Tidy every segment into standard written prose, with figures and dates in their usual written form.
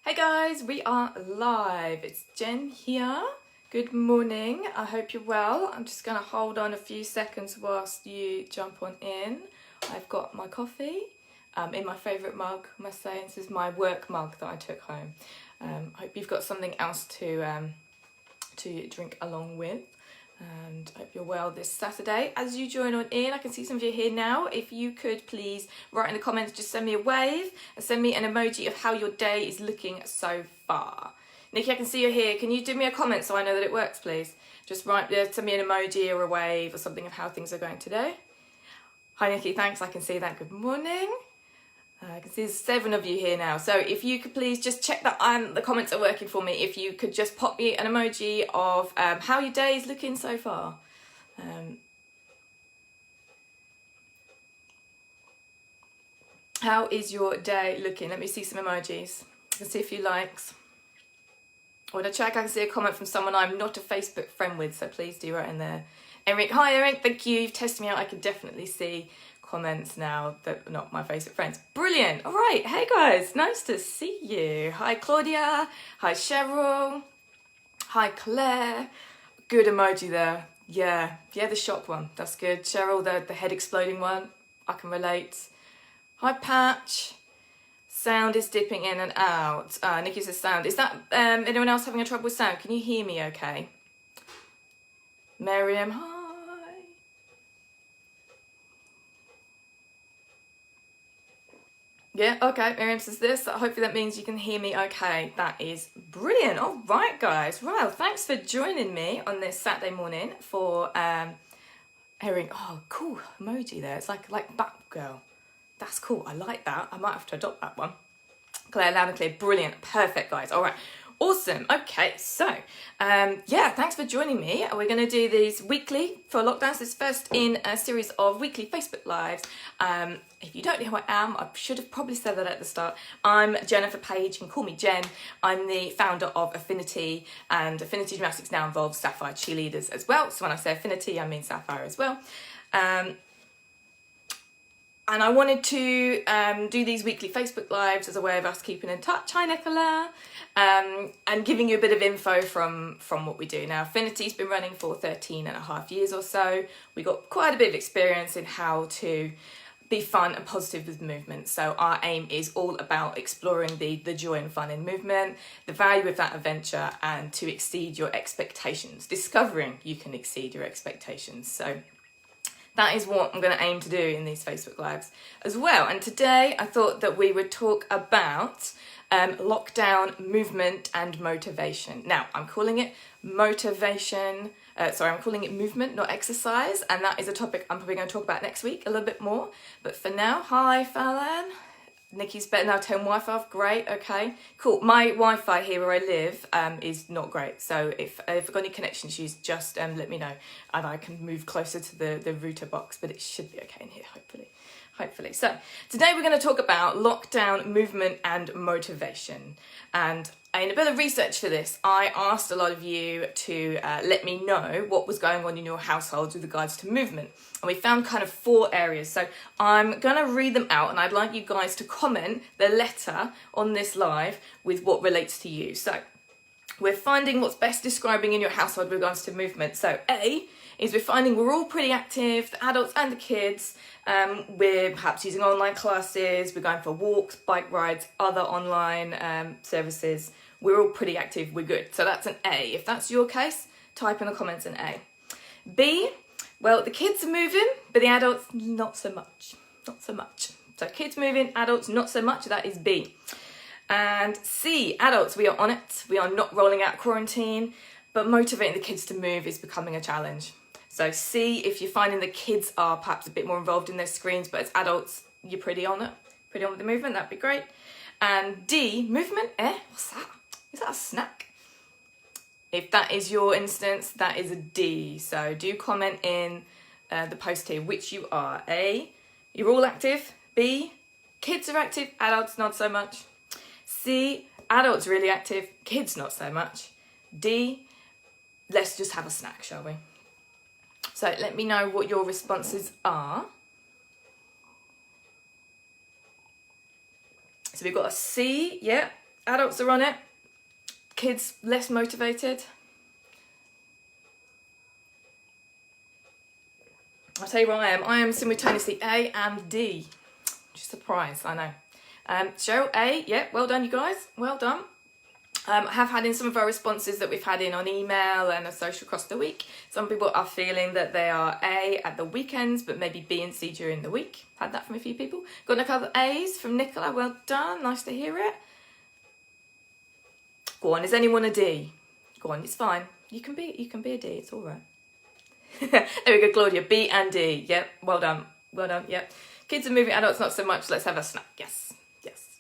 Hey guys, we are live. It's Jen here. Good morning. I hope you're well. I'm just going to hold on a few seconds whilst you jump on in. I've got my coffee in my favourite mug, I must say. This is my work mug that I took home. I hope you've got something else to drink along with. And I hope you're well this Saturday. As you join on in, I can see some of you here now. If you could please write in the comments, just send me a wave and send me an emoji of how your day is looking so far. Nikki, I can see you're here. Can you do me a comment so I know that it works, please? Just write there, send me an emoji or a wave or something of how things are going today. Hi Nikki, thanks, I can see that. Good morning. I can see there's 7 of you here now. So if you could please just check that the comments are working for me. If you could just pop me an emoji of how your day is looking so far. How is your day looking? Let me see some emojis. I can see a few likes. I want to check. I can see a comment from someone I'm not a Facebook friend with, so please do write in there. Eric, hi Eric, thank you. You've tested me out. I can definitely see comments now that are not my Facebook friends. Brilliant. All right. Hey guys, nice to see you. Hi Claudia. Hi Cheryl. Hi Claire. Good emoji there. Yeah, the shock one. That's good. Cheryl, the head exploding one. I can relate. Hi Patch. Sound is dipping in and out. Nikki says sound. Is that anyone else having a trouble with sound? Can you hear me okay? Miriam, hi. Yeah, okay, Miriam says this. Hopefully that means you can hear me okay. That is brilliant. All right, guys. Well, thanks for joining me on this Saturday morning for hearing, oh, cool emoji there. It's like Batgirl. That's cool. I like that. I might have to adopt that one. Claire, loud and clear. Brilliant. Perfect, guys. All right. Awesome. Okay, so yeah, thanks for joining me. We're going to do these weekly for lockdowns. This first in a series of weekly Facebook Lives. If you don't know who I am, I should have probably said that at the start. I'm Jennifer Page. You can call me Jen. I'm the founder of Affinity, and Affinity Gymnastics now involves Sapphire cheerleaders as well. So when I say Affinity, I mean Sapphire as well. And I wanted to do these weekly Facebook Lives as a way of us keeping in touch. Hi, Nicola. And giving you a bit of info from what we do. Now, Affinity's been running for 13 and a half years or so. We got quite a bit of experience in how to be fun and positive with movement. So our aim is all about exploring the joy and fun in movement, the value of that adventure, and to exceed your expectations. Discovering you can exceed your expectations. So that is what I'm going to aim to do in these Facebook Lives as well. And today I thought that we would talk about lockdown movement and motivation. Now, I'm calling it motivation. I'm calling it movement, not exercise. And that is a topic I'm probably going to talk about next week a little bit more. But for now, hi Fallon. Nikki's better now, turn Wi-Fi off. Great, okay, cool. My Wi-Fi here where I live is not great, so if I've got any connection issues, just let me know and I can move closer to the router box, but it should be okay in here, hopefully. So today we're going to talk about lockdown movement and motivation. And in a bit of research for this, I asked a lot of you to let me know what was going on in your households with regards to movement. And we found kind of 4 areas. So I'm going to read them out and I'd like you guys to comment the letter on this live with what relates to you. So we're finding what's best describing in your household with regards to movement. So A is we're finding we're all pretty active, the adults and the kids. We're perhaps using online classes, we're going for walks, bike rides, other online services. We're all pretty active, we're good. So that's an A. If that's your case, type in the comments an A. B, well, the kids are moving, but the adults not so much. So kids moving, adults not so much, that is B. And C, adults, we are on it. We are not rolling out quarantine, but motivating the kids to move is becoming a challenge. So C, if you're finding the kids are perhaps a bit more involved in their screens, but as adults, you're pretty on it, pretty on with the movement, that'd be great. And D, movement, what's that? Is that a snack? If that is your instance, that is a D. So do comment in the post here which you are. A, you're all active. B, kids are active, adults not so much. C, adults really active, kids not so much. D, let's just have a snack, shall we? So let me know what your responses are. So we've got a C, yeah, Adults are on it, kids less motivated. I'll tell you what I am. I am simultaneously A and D. Just surprised, I know. Cheryl, A, yeah, well done you guys, well done. I have had in some of our responses that we've had in on email and a social across the week, some people are feeling that they are A at the weekends, but maybe B and C during the week. Had that from a few people. Got a couple of A's from Nicola, well done, nice to hear it. Go on, is anyone a D? Go on, it's fine. You can be a D, it's all right. There we go, Claudia, B and D, yep, well done, yep. Kids are moving, adults not so much, let's have a snack, yes, yes.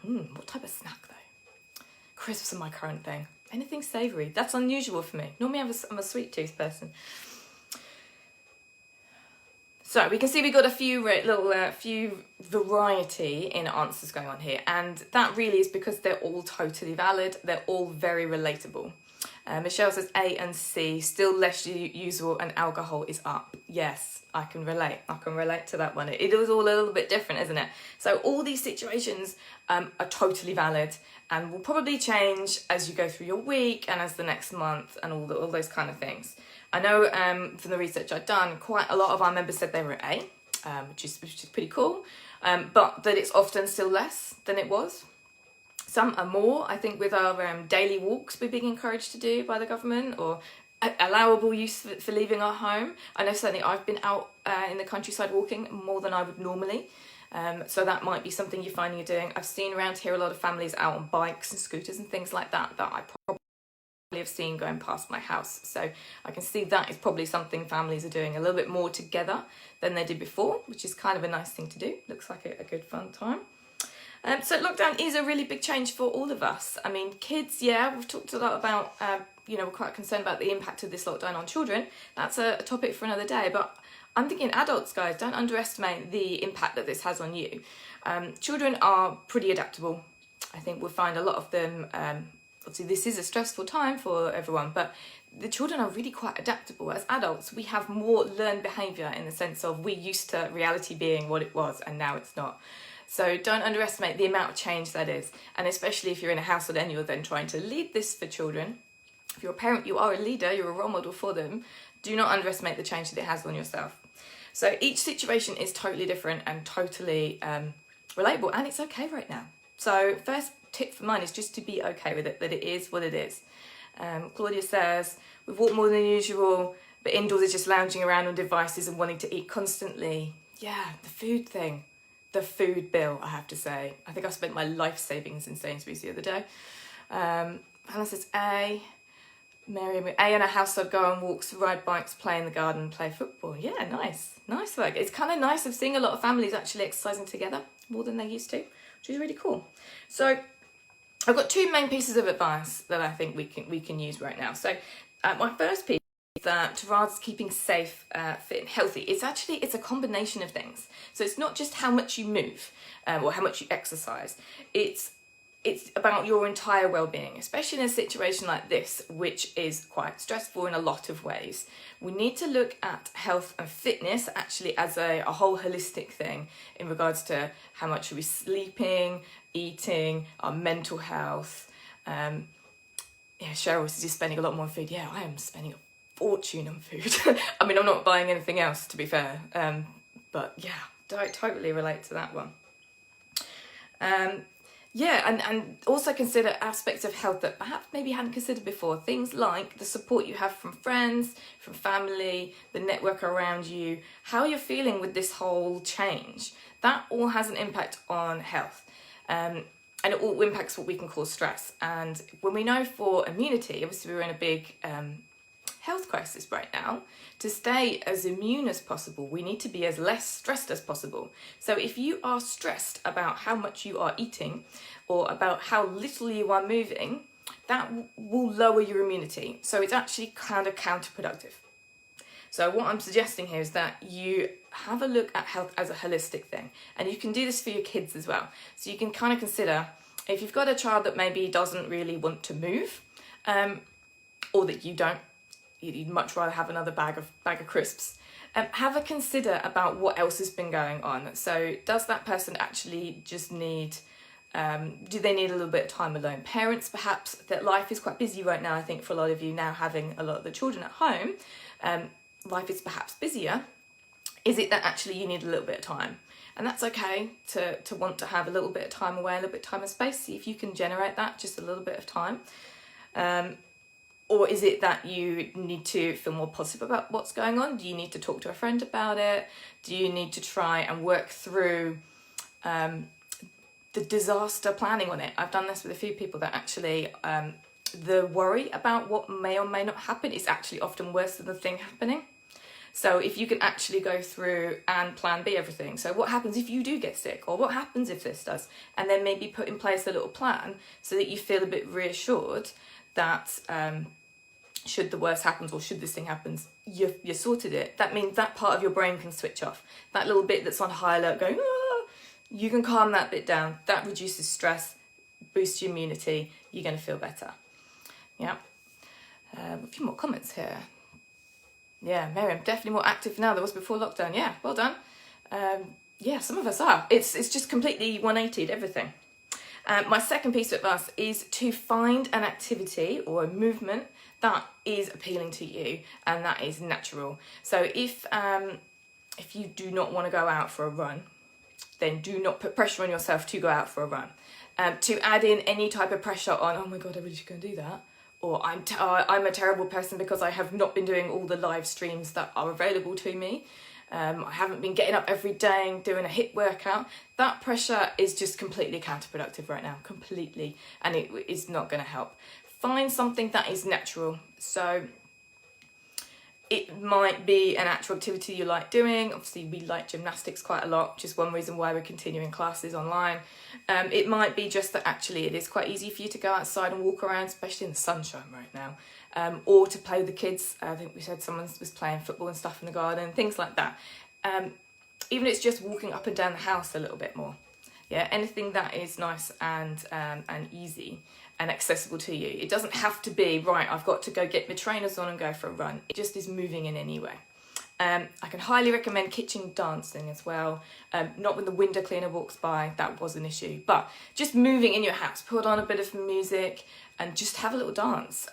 What type of snack though? Crisps are my current thing. Anything savoury, that's unusual for me. Normally I'm a sweet tooth person. So we can see we got a few few variety in answers going on here, and that really is because they're all totally valid, they're all very relatable. Michelle says A and C, still less usable and alcohol is up. Yes, I can relate to that one. It is all a little bit different, isn't it? So all these situations are totally valid and will probably change as you go through your week and as the next month and all those kind of things. I know from the research I've done, quite a lot of our members said they were A, which is pretty cool, but that it's often still less than it was. Some are more. I think with our daily walks we're being encouraged to do by the government, or allowable use for leaving our home. I know certainly I've been out in the countryside walking more than I would normally. So that might be something you're finding you're doing. I've seen around here a lot of families out on bikes and scooters and things like that I probably have seen going past my house. So I can see that is probably something families are doing a little bit more together than they did before, which is kind of a nice thing to do. Looks like a good fun time. So lockdown is a really big change for all of us. I mean, kids, yeah, we've talked a lot about, we're quite concerned about the impact of this lockdown on children. That's a topic for another day, but I'm thinking adults, guys, don't underestimate the impact that this has on you. Children are pretty adaptable. I think we'll find a lot of them, obviously this is a stressful time for everyone, but the children are really quite adaptable. As adults, we have more learned behaviour in the sense of we're used to reality being what it was and now it's not. So don't underestimate the amount of change that is. And especially if you're in a household and you're then trying to lead this for children. If you're a parent, you are a leader, you're a role model for them. Do not underestimate the change that it has on yourself. So each situation is totally different and totally relatable, and it's okay right now. So first tip for mine is just to be okay with it, that it is what it is. Claudia says, we've walked more than usual, but indoors is just lounging around on devices and wanting to eat constantly. Yeah, the food thing. The food bill, I have to say. I think I spent my life savings in Sainsbury's the other day. Hannah says A. Mary, A and a household go on walks, ride bikes, play in the garden, play football. Yeah, nice work. It's kind of nice of seeing a lot of families actually exercising together more than they used to, which is really cool. So I've got two main pieces of advice that I think we can use right now. So my first piece is that towards keeping safe, fit and healthy, it's a combination of things. So it's not just how much you move or how much you exercise. It's about your entire well-being, especially in a situation like this, which is quite stressful in a lot of ways. We need to look at health and fitness actually as a whole holistic thing in regards to how much are we sleeping, eating, our mental health. Cheryl is just spending a lot more on food. Yeah, I am spending a fortune on food. I mean, I'm not buying anything else, to be fair. But yeah, I totally relate to that one. And also consider aspects of health that perhaps maybe you hadn't considered before. Things like the support you have from friends, from family, the network around you, how you're feeling with this whole change. That all has an impact on health. And it all impacts what we can call stress. And when we know for immunity, obviously we're in a big health crisis right now. To stay as immune as possible, we need to be as less stressed as possible. So if you are stressed about how much you are eating or about how little you are moving, that will lower your immunity. So it's actually kind of counterproductive. So what I'm suggesting here is that you have a look at health as a holistic thing, and you can do this for your kids as well. So you can kind of consider if you've got a child that maybe doesn't really want to move, or that you'd much rather have another bag of crisps. Have a consider about what else has been going on. So does that person actually just need Do they need a little bit of time alone? Parents, perhaps, that life is quite busy right now. I think for a lot of you now, having a lot of the children at home, life is perhaps busier. Is it that actually you need a little bit of time? And that's okay to want to have a little bit of time away, a little bit of time and space. See if you can generate that, just a little bit of time. Or is it that you need to feel more positive about what's going on? Do you need to talk to a friend about it? Do you need to try and work through the disaster planning on it? I've done this with a few people that actually the worry about what may or may not happen is actually often worse than the thing happening. So if you can actually go through and plan B everything. So what happens if you do get sick? Or what happens if this does? And then maybe put in place a little plan so that you feel a bit reassured that should the worst happens or should this thing happens, you sorted it. That means that part of your brain can switch off. That little bit that's on high alert going, ah, you can calm that bit down. That reduces stress, boosts your immunity. You're going to feel better. Yeah. A few more comments here. Yeah, Miriam, definitely more active now than was before lockdown. Yeah, well done. Yeah, some of us are. It's just completely 180'd everything. My second piece of advice is to find an activity or a movement that is appealing to you and that is natural. So if you do not want to go out for a run, then do not put pressure on yourself to go out for a run. To add in any type of pressure on, oh my God, I really should go and do that. Or I'm a terrible person because I have not been doing all the live streams that are available to me. I haven't been getting up every day and doing a HIIT workout. That pressure is just completely counterproductive right now, completely, and it is not going to help. Find something that is natural. So it might be an actual activity you like doing. Obviously, we like gymnastics quite a lot, which is one reason why we're continuing classes online. It might be just that actually it is quite easy for you to go outside and walk around, especially in the sunshine right now. Or to play with the kids. I think we said someone was playing football and stuff in the garden, things like that. Even if it's just walking up and down the house a little bit more. Yeah, anything that is nice and easy and accessible to you. It doesn't have to be, right, I've got to go get my trainers on and go for a run. It just is moving in any way. I can highly recommend kitchen dancing as well. Not when the window cleaner walks by, that was an issue. But just moving in your house, put on a bit of music and just have a little dance.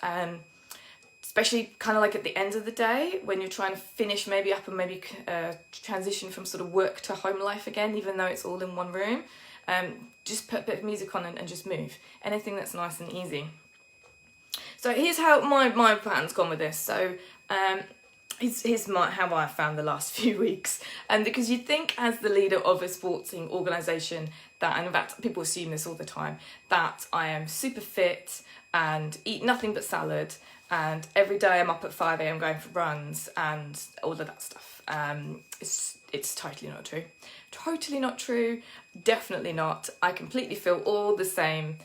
Especially kind of like at the end of the day when you're trying to finish maybe up and maybe transition from sort of work to home life again, even though it's all in one room. Just put a bit of music on and just move. Anything that's nice and easy. So here's how my plan's gone with this. So here's how I found the last few weeks. Because you'd think as the leader of a sporting organisation that, and in fact people assume this all the time, that I am super fit and eat nothing but salad and every day I'm up at 5 a.m. going for runs and all of that stuff. It's totally not true. Totally not true. Definitely not. I completely feel all the same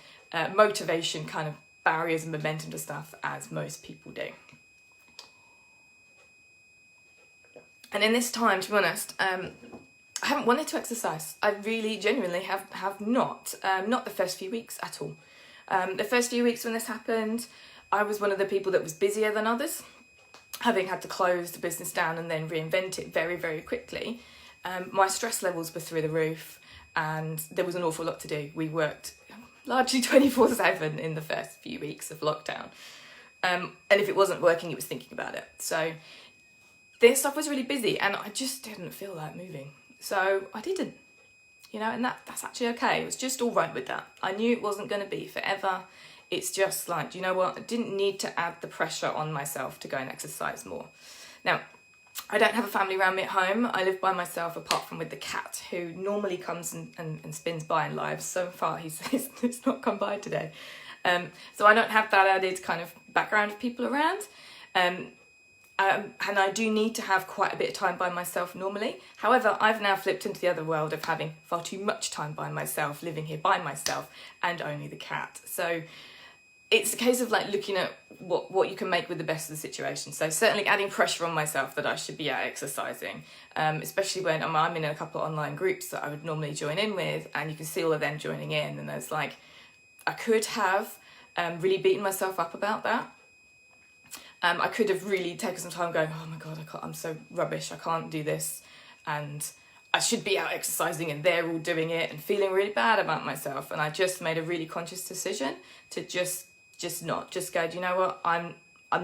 motivation kind of barriers and momentum to stuff as most people do. And in this time, to be honest, I haven't wanted to exercise. I really genuinely have not. Not the first few weeks at all. The first few weeks when this happened, I was one of the people that was busier than others, having had to close the business down and then reinvent it very, very quickly. My stress levels were through the roof and there was an awful lot to do. We worked largely 24/7 in the first few weeks of lockdown. And if it wasn't working, it was thinking about it. So this stuff was really busy and I just didn't feel like moving. So I didn't, and that's actually okay. It was just all right with that. I knew it wasn't going to be forever. It's just like, you know what? I didn't need to add the pressure on myself to go and exercise more. Now, I don't have a family around me at home. I live by myself apart from with the cat who normally comes and spins by in lives. So far, he's not come by today. So I don't have that added kind of background of people around. And I do need to have quite a bit of time by myself normally. However, I've now flipped into the other world of having far too much time by myself, living here by myself, and only the cat. So it's a case of like looking at what you can make with the best of the situation. So certainly adding pressure on myself that I should be out exercising, especially when I'm in a couple of online groups that I would normally join in with, and you can see all of them joining in, and there's like, I could have really beaten myself up about that. I could have really taken some time going, oh my God, I'm so rubbish, I can't do this. And I should be out exercising and they're all doing it and feeling really bad about myself. And I just made a really conscious decision to just go, do you know what, I'm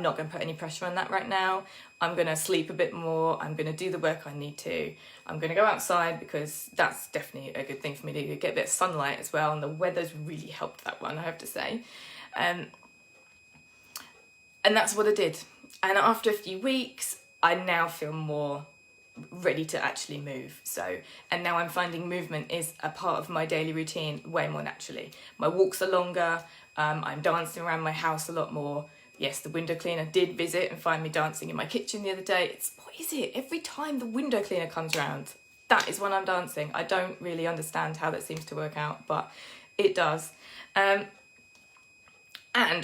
not going to put any pressure on that right now. I'm going to sleep a bit more. I'm going to do the work I need to. I'm going to go outside because that's definitely a good thing for me to get a bit of sunlight as well. And the weather's really helped that one, I have to say. And that's what I did. And after a few weeks, I now feel more ready to actually move. And now I'm finding movement is a part of my daily routine way more naturally. My walks are longer. I'm dancing around my house a lot more. Yes, the window cleaner did visit and find me dancing in my kitchen the other day. What is it? Every time the window cleaner comes around, that is when I'm dancing. I don't really understand how that seems to work out, but it does. And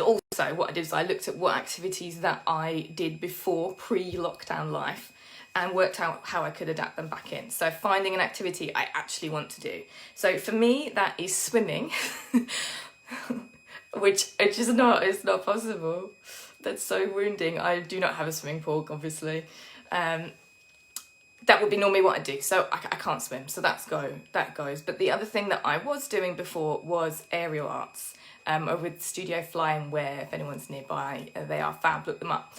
also what I did is I looked at what activities that I did before, pre-lockdown life, and worked out how I could adapt them back in. So finding an activity I actually want to do. So for me, that is swimming. Which it's not possible. That's so wounding. I do not have a swimming pool, obviously. That would be normally what I do. So I can't swim, so that goes. But the other thing that I was doing before was aerial arts. With Studio Flying, where if anyone's nearby, they are fab, look them up.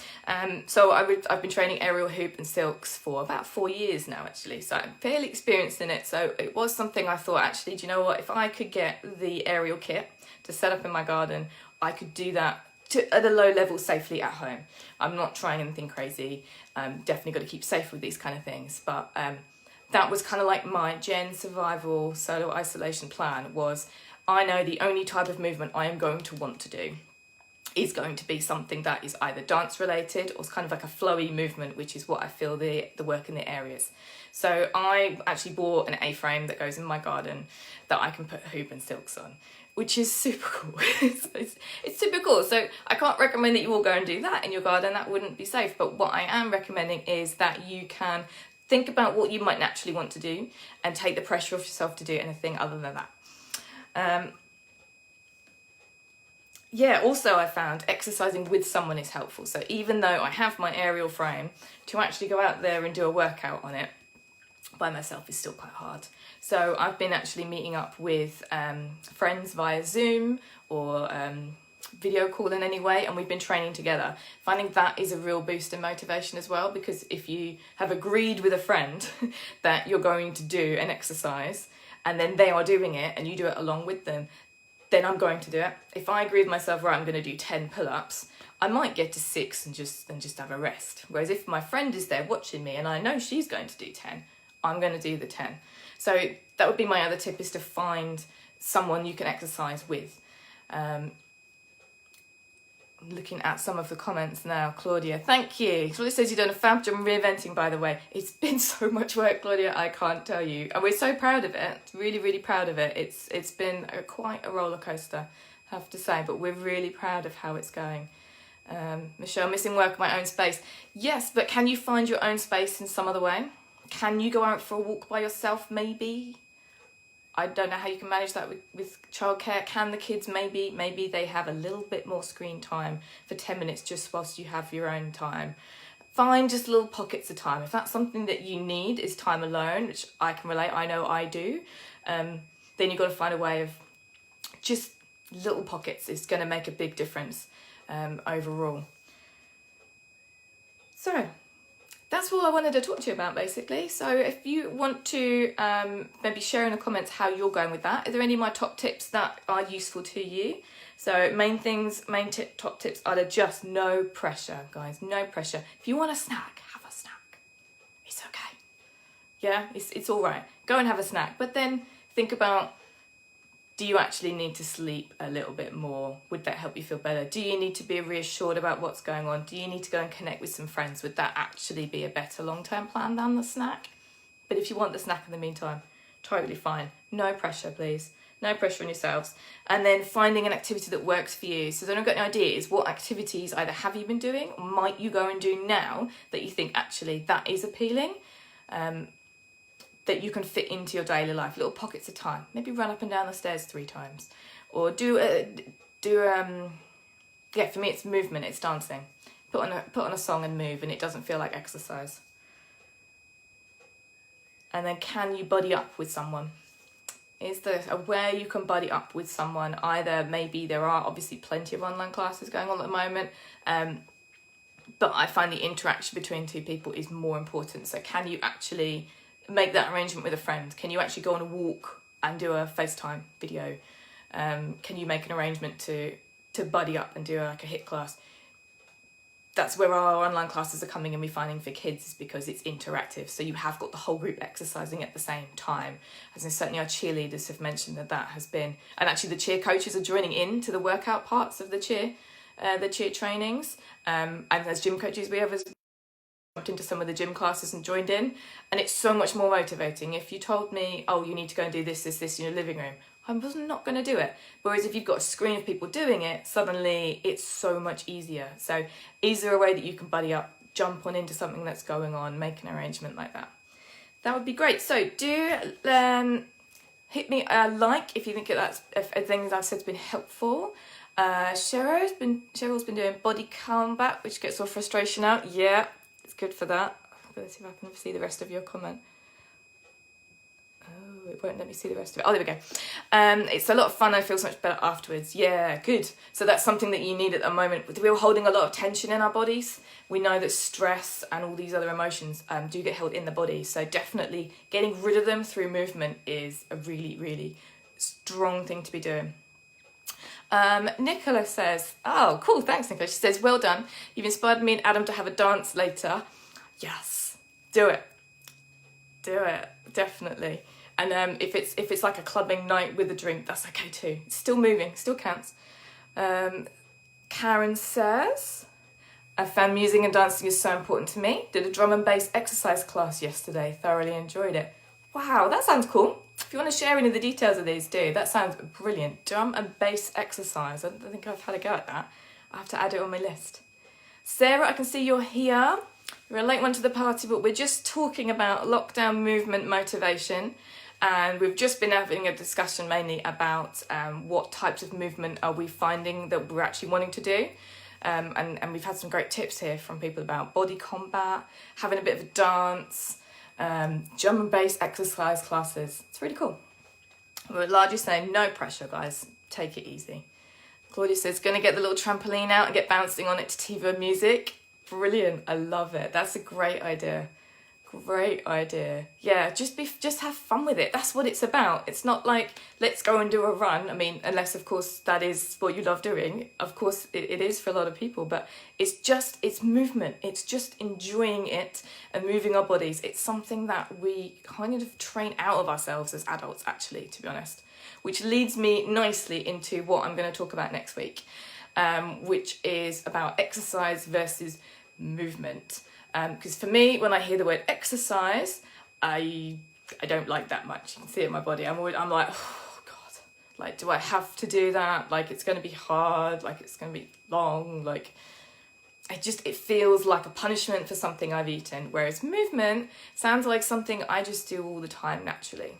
So I've been training aerial hoop and silks for about 4 years now, actually. So I'm fairly experienced in it. So it was something I thought, actually, do you know what? If I could get the aerial kit to set up in my garden, I could do that at a low level safely at home. I'm not trying anything crazy. Definitely got to keep safe with these kind of things. But that was kind of like my Gen survival solo isolation plan was, I know the only type of movement I am going to want to do is going to be something that is either dance related or it's kind of like a flowy movement, which is what I feel the work in the areas. So I actually bought an A-frame that goes in my garden that I can put hoop and silks on, which is super cool. It's super cool. So I can't recommend that you all go and do that in your garden. That wouldn't be safe. But what I am recommending is that you can think about what you might naturally want to do and take the pressure off yourself to do anything other than that. Also I found exercising with someone is helpful. So even though I have my aerial frame, to actually go out there and do a workout on it by myself is still quite hard. So I've been actually meeting up with friends via Zoom or video call in any way, and we've been training together. Finding that is a real boost in motivation as well, because if you have agreed with a friend that you're going to do an exercise and then they are doing it and you do it along with them, then I'm going to do it. If I agree with myself, right, I'm going to do 10 pull-ups, I might get to 6 and just have a rest. Whereas if my friend is there watching me and I know she's going to do 10, I'm going to do the 10. So that would be my other tip, is to find someone you can exercise with. Looking at some of the comments now. Claudia, thank you. Claudia says you've done a fab job reinventing, by the way. It's been so much work, Claudia, I can't tell you. And we're so proud of it. Really, really proud of it. It's been quite a roller coaster, I have to say, but we're really proud of how it's going. Michelle, missing work, my own space. Yes, but can you find your own space in some other way? Can you go out for a walk by yourself, maybe? I don't know how you can manage that with childcare. Can the kids maybe they have a little bit more screen time for 10 minutes just whilst you have your own time. Find just little pockets of time. If that's something that you need, is time alone, which I can relate, I know I do, then you've got to find a way of just little pockets. It's going to make a big difference overall. So that's all I wanted to talk to you about, basically. So if you want to maybe share in the comments how you're going with that. Are there any of my top tips that are useful to you? So top tips are to just no pressure, guys, no pressure. If you want a snack, have a snack. It's okay. Yeah, it's all right. Go and have a snack. But then think about, do you actually need to sleep a little bit more? Would that help you feel better? Do you need to be reassured about what's going on? Do you need to go and connect with some friends? Would that actually be a better long-term plan than the snack? But if you want the snack in the meantime, totally fine. No pressure, please. No pressure on yourselves. And then finding an activity that works for you. So then I've got an idea is what activities either have you been doing or might you go and do now that you think actually that is appealing? That you can fit into your daily life, little pockets of time. Maybe run up and down the stairs 3 times, or for me it's movement, it's dancing. Put on a song and move, and it doesn't feel like exercise. And then can you buddy up with someone? Is there a way you can buddy up with someone? Either maybe there are obviously plenty of online classes going on at the moment, but I find the interaction between two people is more important. So can you actually make that arrangement with a friend? Can you actually go on a walk and do a FaceTime video? Can you make an arrangement to buddy up and do like a HIIT class? That's where our online classes are coming and we're finding for kids, is because it's interactive. So you have got the whole group exercising at the same time. As in, certainly our cheerleaders have mentioned that has been, and actually the cheer coaches are joining in to the workout parts of the cheer trainings. And as gym coaches, we have jumped into some of the gym classes and joined in. And it's so much more motivating. If you told me, oh, you need to go and do this in your living room, I was not going to do it. Whereas if you've got a screen of people doing it, suddenly it's so much easier. So is there a way that you can buddy up, jump on into something that's going on, make an arrangement like that? That would be great. So do hit me a like if you think if things I've said has been helpful. Cheryl's been doing body combat, which gets all frustration out. Yeah, it's good for that. Let's see if I can see the rest of your comment. Oh, it won't let me see the rest of it. Oh, there we go. It's a lot of fun. I feel so much better afterwards. Yeah, good. So that's something that you need at the moment. We're holding a lot of tension in our bodies. We know that stress and all these other emotions do get held in the body. So definitely getting rid of them through movement is a really, really strong thing to be doing. Nicola says, oh, cool. Thanks, Nicola. She says, well done. You've inspired me and Adam to have a dance later. Yes, do it. Do it. Definitely. And if it's like a clubbing night with a drink, that's okay too. It's still moving, still counts. Karen says, I found music and dancing is so important to me. Did a drum and bass exercise class yesterday. Thoroughly enjoyed it. Wow, that sounds cool. If you want to share any of the details of these, do. That sounds brilliant. Drum and bass exercise. I don't think I've had a go at that. I have to add it on my list. Sarah, I can see you're here. You're a late one to the party, but we're just talking about lockdown movement motivation. And we've just been having a discussion mainly about what types of movement are we finding that we're actually wanting to do. And we've had some great tips here from people about body combat, having a bit of a dance, drum and bass exercise classes. It's really cool. We're largely saying no pressure, guys. Take it easy. Claudia says, going to get the little trampoline out and get bouncing on it to TiVo music. Brilliant. I love it. That's a great idea. Great idea. Yeah, just have fun with it. That's what it's about. It's not like, let's go and do a run. I mean, unless, of course, that is what you love doing. Of course, it is for a lot of people, but it's movement. It's just enjoying it and moving our bodies. It's something that we kind of train out of ourselves as adults, actually, to be honest. Which leads me nicely into what I'm going to talk about next week, which is about exercise versus movement. Because for me, when I hear the word exercise, I don't like that much. You can see it in my body. I'm like, oh God, like, do I have to do that? Like, it's going to be hard. Like, it's going to be long. Like, it feels like a punishment for something I've eaten. Whereas movement sounds like something I just do all the time naturally.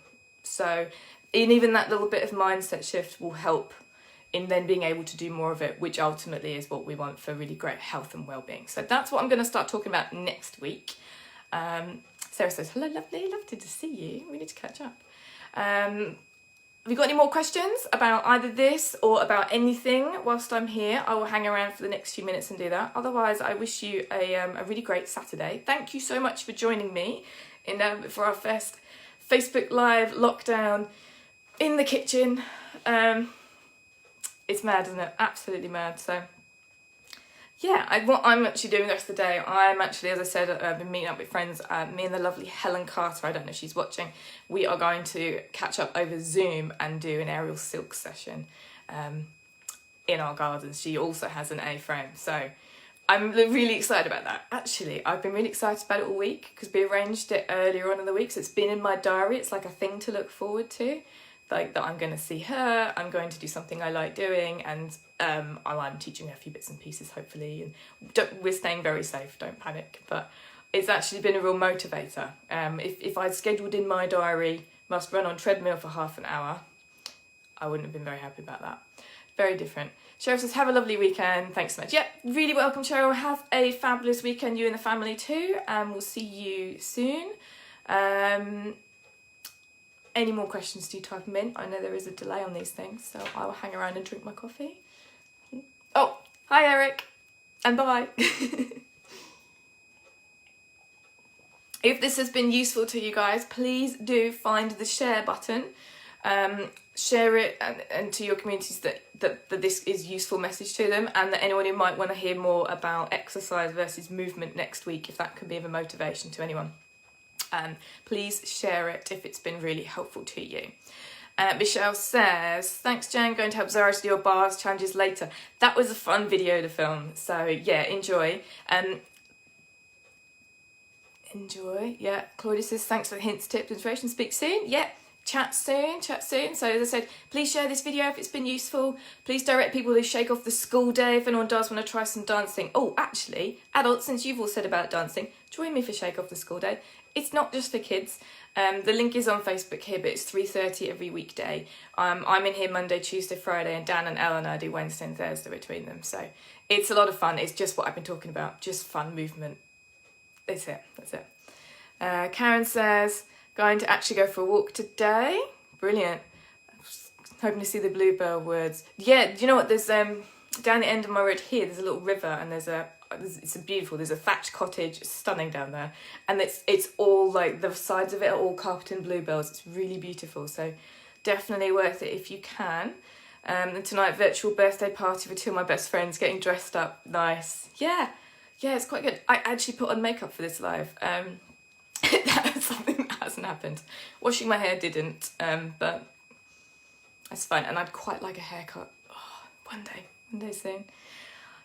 So, and even that little bit of mindset shift will help in then being able to do more of it, which ultimately is what we want for really great health and well-being. So that's what I'm going to start talking about next week. Sarah says, hello, lovely, lovely to see you. We need to catch up. Have you got any more questions about either this or about anything whilst I'm here? I will hang around for the next few minutes and do that. Otherwise, I wish you a really great Saturday. Thank you so much for joining me for our first Facebook Live lockdown in the kitchen. It's mad, isn't it? Absolutely mad. So, yeah, what I'm actually doing the rest of the day, I'm actually, as I said, I've been meeting up with friends. Me and the lovely Helen Carter, I don't know if she's watching, we are going to catch up over Zoom and do an aerial silk session in our gardens. She also has an A-frame. So I'm really excited about that. Actually, I've been really excited about it all week because we arranged it earlier on in the week. So it's been in my diary. It's like a thing to look forward to. Like that I'm going to see her, I'm going to do something I like doing, and I'm teaching her a few bits and pieces, hopefully. And we're staying very safe, don't panic. But it's actually been a real motivator. If I'd scheduled in my diary, must run on treadmill for half an hour, I wouldn't have been very happy about that. Very different. Cheryl says, have a lovely weekend. Thanks so much. Yeah, really welcome, Cheryl. Have a fabulous weekend, you and the family too. And we'll see you soon. Any more questions, do type them in. I know there is a delay on these things, so I will hang around and drink my coffee. Oh, hi Eric, and bye. If this has been useful to you guys, please do find the share button. Share it and to your communities that this is useful message to them, and that anyone who might want to hear more about exercise versus movement next week, if that can be of a motivation to anyone. Please share it if it's been really helpful to you. Michelle says, thanks Jen, going to help Zara to do your bars challenges later. That was a fun video to film, so yeah, enjoy. Yeah. Claudia says, thanks for the hints, tips, inspiration, speak soon. Yeah, chat soon. So as I said, please share this video if it's been useful. Please direct people to Shake Off the School Day if anyone does want to try some dancing. Oh, actually, adults, since you've all said about dancing, join me for Shake Off the School Day. It's not just for kids. The link is on Facebook here, but it's 3:30 every weekday. I'm in here Monday, Tuesday, Friday, and Dan and Eleanor do Wednesday and Thursday between them. So it's a lot of fun. It's just what I've been talking about, just fun movement. That's it. Karen says, going to actually go for a walk today. Brilliant. Hoping to see the bluebell words. Yeah, do you know what? There's down the end of my road here, there's a little river, and there's a thatched cottage. It's stunning down there, and it's all like the sides of it are all carpeted in bluebells. It's really beautiful, so definitely worth it if you can. And tonight, virtual birthday party for two of my best friends, getting dressed up. Nice. Yeah, it's quite good. I actually put on makeup for this live. That's something that hasn't happened. Washing my hair didn't, but that's fine. And I'd quite like a haircut. Oh, one day soon.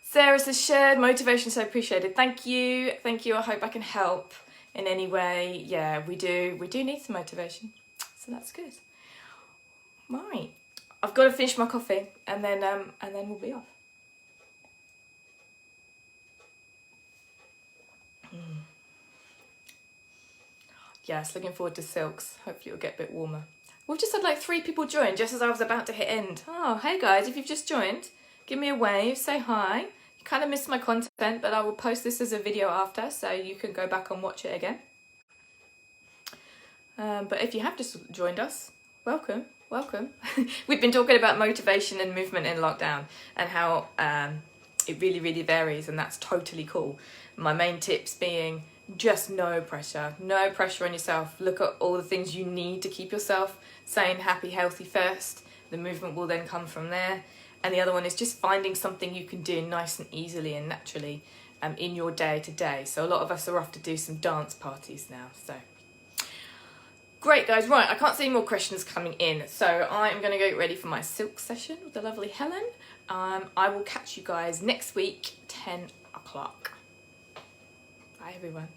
Sarah says, shared motivation, so appreciated. Thank you. I hope I can help in any way. Yeah, we do need some motivation, so that's good. Right, I've got to finish my coffee, and then we'll be off. Yes, looking forward to silks. Hopefully it'll get a bit warmer. We've just had like 3 people join just as I was about to hit end. Oh, hey guys, if you've just joined, give me a wave, say hi. You kind of missed my content, but I will post this as a video after, so you can go back and watch it again. But if you have just joined us, welcome. We've been talking about motivation and movement in lockdown, and how it really varies, and that's totally cool. My main tips being just no pressure on yourself. Look at all the things you need to keep yourself sane, happy, healthy first. The movement will then come from there. And the other one is just finding something you can do nice and easily and naturally in your day to day. So a lot of us are off to do some dance parties now. So great guys, right, I can't see any more questions coming in. So I'm going to go get ready for my silk session with the lovely Helen. I will catch you guys next week, 10 o'clock. Bye everyone.